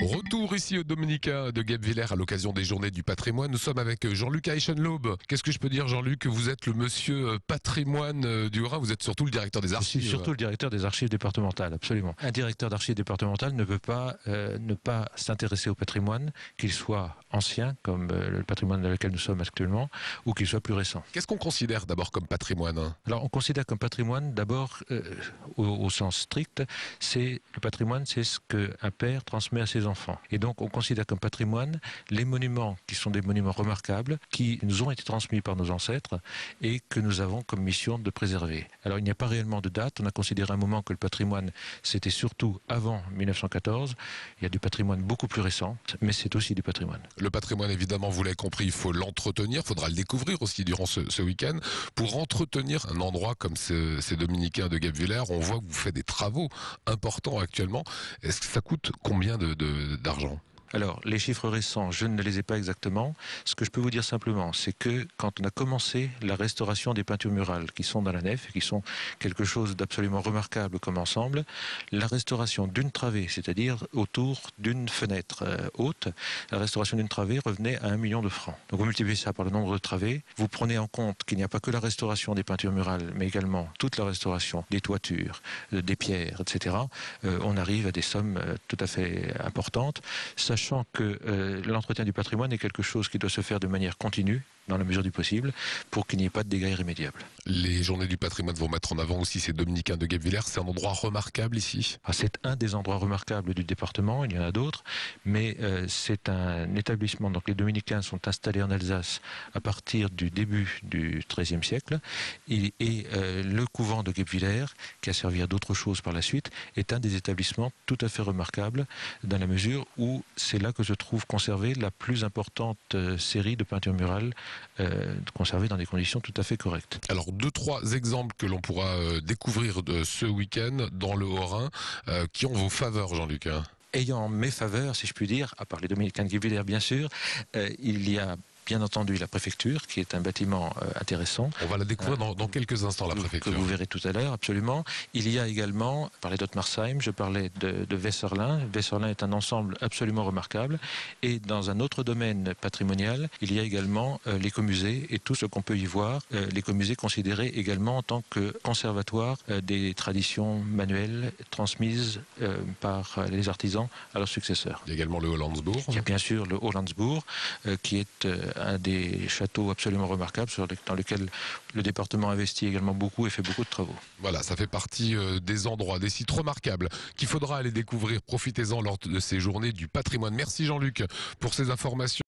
Retour ici au Dominicain de Guebwiller à l'occasion des Journées du patrimoine. Nous sommes avec Jean-Luc Eichenlaub. Qu'est-ce que je peux dire, Jean-Luc? Vous êtes le monsieur patrimoine du Haut-Rhin. Vous êtes surtout le directeur des archives. Je suis surtout le directeur des archives départementales, absolument. Un directeur d'archives départementales ne peut pas ne pas s'intéresser au patrimoine, qu'il soit ancien, comme le patrimoine dans lequel nous sommes actuellement, ou qu'il soit plus récent. Qu'est-ce qu'on considère d'abord comme patrimoine? Alors, on considère comme patrimoine, d'abord, au sens strict, le patrimoine, c'est ce qu'un père transmet à ses enfants. Et donc, on considère comme patrimoine les monuments qui sont des monuments remarquables, qui nous ont été transmis par nos ancêtres et que nous avons comme mission de préserver. Alors, il n'y a pas réellement de date. On a considéré un moment que le patrimoine, c'était surtout avant 1914. Il y a du patrimoine beaucoup plus récent, mais c'est aussi du patrimoine. Le patrimoine, évidemment, vous l'avez compris, il faut l'entretenir. Il faudra le découvrir aussi durant ce week-end. Pour entretenir un endroit comme ces Dominicains de Guebwiller, on voit que vous faites des travaux importants actuellement. Est-ce que ça coûte combien d'argent? Alors, les chiffres récents, je ne les ai pas exactement. Ce que je peux vous dire simplement, c'est que quand on a commencé la restauration des peintures murales qui sont dans la nef, et qui sont quelque chose d'absolument remarquable comme ensemble, la restauration d'une travée, c'est-à-dire autour d'une fenêtre haute, la restauration d'une travée revenait à 1 million de francs. Donc vous multipliez ça par le nombre de travées, vous prenez en compte qu'il n'y a pas que la restauration des peintures murales, mais également toute la restauration des toitures, des pierres, etc. On arrive à des sommes tout à fait importantes, sachant que l'entretien du patrimoine est quelque chose qui doit se faire de manière continue, dans la mesure du possible, pour qu'il n'y ait pas de dégâts irrémédiables. Les Journées du patrimoine vont mettre en avant aussi ces Dominicains de Guebwiller. C'est un endroit remarquable ici. C'est un des endroits remarquables du département, il y en a d'autres, mais c'est un établissement. Donc les Dominicains sont installés en Alsace à partir du début du XIIIe siècle, et le couvent de Guebwiller, qui a servi à d'autres choses par la suite, est un des établissements tout à fait remarquables, dans la mesure où c'est là que se trouve conservée la plus importante série de peintures murales conservées dans des conditions tout à fait correctes. Alors 2-3 exemples que l'on pourra découvrir de ce week-end dans le Haut-Rhin qui ont vos faveurs, Jean-Luc. Ayant mes faveurs, si je puis dire, à part les Dominicains de Guebwiller bien sûr, il y a bien entendu la préfecture, qui est un bâtiment intéressant. On va la découvrir dans quelques instants, la préfecture. Que vous verrez tout à l'heure, absolument. Il y a également, je parlais d'Ottmarsheim, je parlais de Wesserlin. Wesserlin est un ensemble absolument remarquable. Et dans un autre domaine patrimonial, il y a également l'écomusée et tout ce qu'on peut y voir. L'écomusée considéré également en tant que conservatoire des traditions manuelles transmises par les artisans à leurs successeurs. Il y a également le Hollandsbourg. Il y a bien sûr le Hollandsbourg, qui est un des châteaux absolument remarquables dans lequel le département investit également beaucoup et fait beaucoup de travaux. Voilà, ça fait partie des endroits, des sites remarquables qu'il faudra aller découvrir. Profitez-en lors de ces Journées du patrimoine. Merci Jean-Luc pour ces informations.